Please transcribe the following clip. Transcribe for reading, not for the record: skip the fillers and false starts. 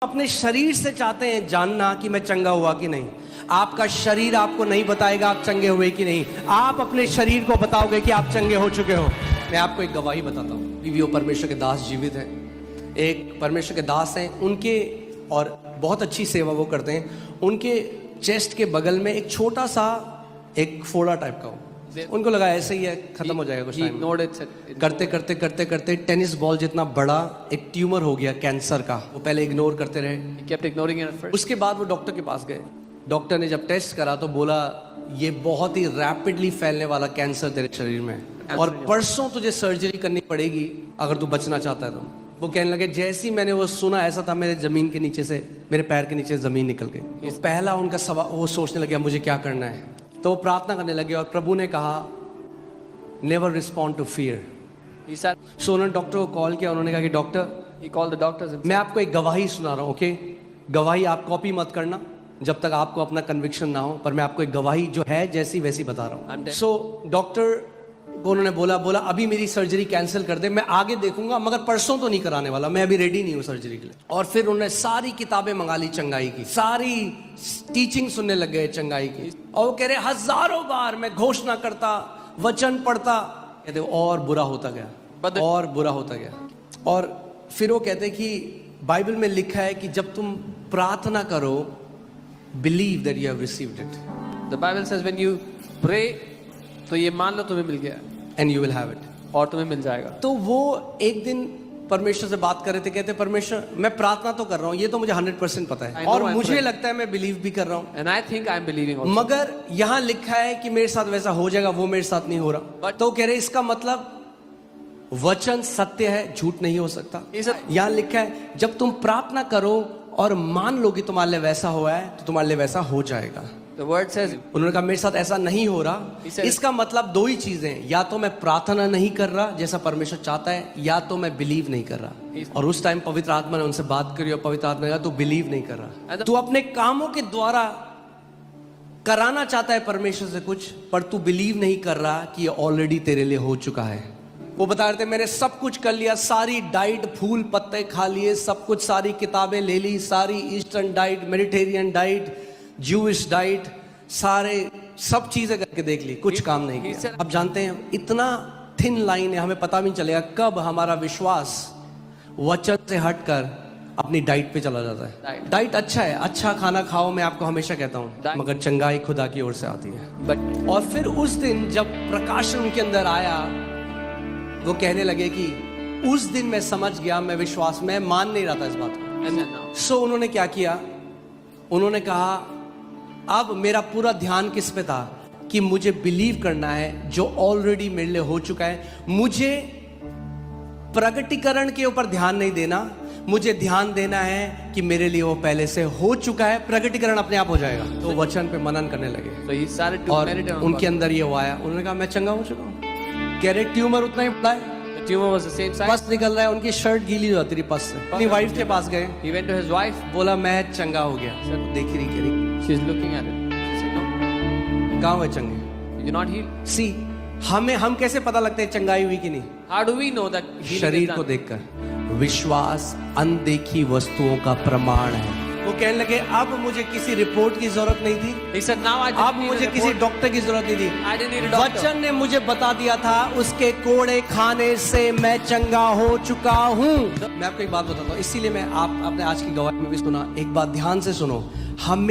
अपने शरीर से चाहते हैं जानना कि मैं चंगा हुआ कि नहीं। आपका शरीर आपको नहीं बताएगा आप चंगे हुए कि नहीं, आप अपने शरीर को बताओगे कि आप चंगे हो चुके हो। मैं आपको एक गवाही बताता हूँ। वो परमेश्वर के दास जीवित हैं, एक परमेश्वर के दास हैं, उनके और बहुत अच्छी सेवा वो करते हैं। उनके चेस्ट के बगल में एक छोटा सा एक फोड़ा टाइप का हो, उनको लगा ऐसे ही है, खत्म हो जाएगा कुछ टाइम। करते करते करते करते टेनिस बॉल जितना बड़ा एक ट्यूमर हो गया कैंसर का। वो पहले इग्नोर करते रहे, उसके बाद वो डॉक्टर के पास गए। डॉक्टर ने जब टेस्ट करा तो बोला ये बहुत ही रैपिडली फैलने वाला कैंसर तेरे शरीर में है और परसों तुझे सर्जरी करनी पड़ेगी अगर तू बचना चाहता है तो। वो कहने लगे जैसे ही मैंने वो सुना ऐसा था मेरे जमीन के नीचे से, मेरे पैर के नीचे जमीन निकल गई। तो पहला उनका सवाल, वो सोचने लगे मुझे क्या करना है। तो वो प्रार्थना करने लगे और प्रभु ने कहा नेवर रिस्पॉन्ड टू फियर। सो उन्होंने डॉक्टर को कॉल किया। उन्होंने कहा कि डॉक्टर मैं आपको एक गवाही सुना रहा हूँ, ओके? गवाही आप कॉपी मत करना जब तक आपको अपना कन्विक्शन ना हो, पर मैं आपको एक गवाही जो है जैसी वैसी बता रहा हूँ। सो डॉक्टर को उन्होंने बोला अभी मेरी सर्जरी कैंसिल कर दे, मैं आगे देखूंगा मगर परसों तो नहीं कराने वाला, मैं अभी रेडी नहीं हूँ सर्जरी के लिए। और फिर उन्होंने सारी किताबें मंगा ली चंगाई की, सारी टीचिंग सुनने लग गए चंगाई की। और वो कह रहे हजारों बार मैं घोषणा करता, वचन पढ़ता, कहते और बुरा होता गया और बुरा होता गया। और फिर वो कहते कि बाइबल में लिखा है कि जब तुम प्रार्थना करो, believe that you have received it. The Bible says when you pray, तो ये मान लो तुम्हें मिल गया, and you will have it. और तुम्हें मिल जाएगा। तो वो एक दिन परमेश्वर से बात कर रहे थे, कहते परमेश्वर मैं प्रार्थना तो कर रहा हूँ, ये तो मुझे 100% पता है और मुझे लगता है मैं बिलीव भी कर रहा हूँ, and I think I am believing also. मगर यहाँ लिखा है कि मेरे साथ वैसा हो जाएगा, वो मेरे साथ नहीं हो रहा। तो कह रहे इसका मतलब वचन सत्य है, झूठ नहीं हो सकता। यहाँ लिखा है जब तुम प्रार्थना करो और मान लो कि तुम्हारे लिए वैसा हुआ है तो तुम्हारे लिए वैसा हो जाएगा। The word says, उन्होंने कहा मेरे साथ ऐसा नहीं हो रहा। इसका मतलब दो ही चीजें, या तो मैं प्रार्थना नहीं कर रहा जैसा परमेश्वर चाहता है, या तो मैं बिलीव नहीं कर रहा। और उस टाइम पवित्र आत्मा ने उनसे बात करी और पवित्र आत्मा ने कहा तू बिलीव नहीं कर रहा, तू अपने कामों के द्वारा कराना चाहता है परमेश्वर से कुछ, पर तू बिलीव नहीं कर रहा कि ये ऑलरेडी तेरे लिए हो चुका है। वो बता रहे थे मैंने सब कुछ कर लिया, सारी डाइट, फूल पत्ते खा लिए, सब कुछ, सारी किताबें ले ली, सारी eastern diet, Mediterranean diet, Jewish diet, सारे सब चीजें करके देख ली, कुछ काम नहीं किया। अब जानते हैं इतना थिन लाइन है, हमें पता भी नहीं चलेगा कब हमारा विश्वास वचन से हटकर अपनी डाइट पे चला जाता है। डाइट अच्छा है, अच्छा खाना खाओ, मैं आपको हमेशा कहता हूँ, मगर चंगाई खुदा की ओर से आती है। और फिर उस दिन जब प्रकाशन उनके अंदर आया, वो कहने लगे कि उस दिन मैं समझ गया, मैं विश्वास में मान नहीं रहा था इस बात को। सो उन्होंने क्या किया, उन्होंने कहा अब मेरा पूरा ध्यान किस पे था कि मुझे बिलीव करना है जो ऑलरेडी मेरे लिए हो चुका है। मुझे प्रगटीकरण के ऊपर ध्यान नहीं देना, मुझे ध्यान देना है कि मेरे लिए वो पहले से हो चुका है, प्रगटीकरण अपने आप हो जाएगा। तो वचन पे मनन करने लगे और उनके अंदर ये हुआ है। उन्होंने कहा मैं चंगा हो चुका हूँ। कह रहे ट्यूमर उतना ही बड़ा है, tumor was the same size. पस निकल रहा है, उनकी शर्ट गीली हो जाती रही पस से। अपनी वाइफ के पास गए, He went to his wife, बोला मैं चंगा हो गया। देख ही नहीं कह रही, she's looking at it. She said, no, कहाँ हुए चंगे? you're not healed. सी हम कैसे पता लगता है चंगाई हुई कि नहीं? How do we know that healing is शरीर done? को देखकर। विश्वास अनदेखी वस्तुओं का प्रमाण है। वो कहने लगे अब मुझे किसी रिपोर्ट की जरूरत नहीं थी, He said, now I अब didn't need मुझे a किसी report. डॉक्टर की जरूरत नहीं थी। I didn't need a doctor. वचन ने मुझे बता दिया था उसके कोड़े खाने से मैं चंगा हो चुका हूँ। मैं आपको एक बात बताता हूँ, इसीलिए मैं आपने आज की गवाही में भी सुना, एक बात ध्यान से सुनो, हमें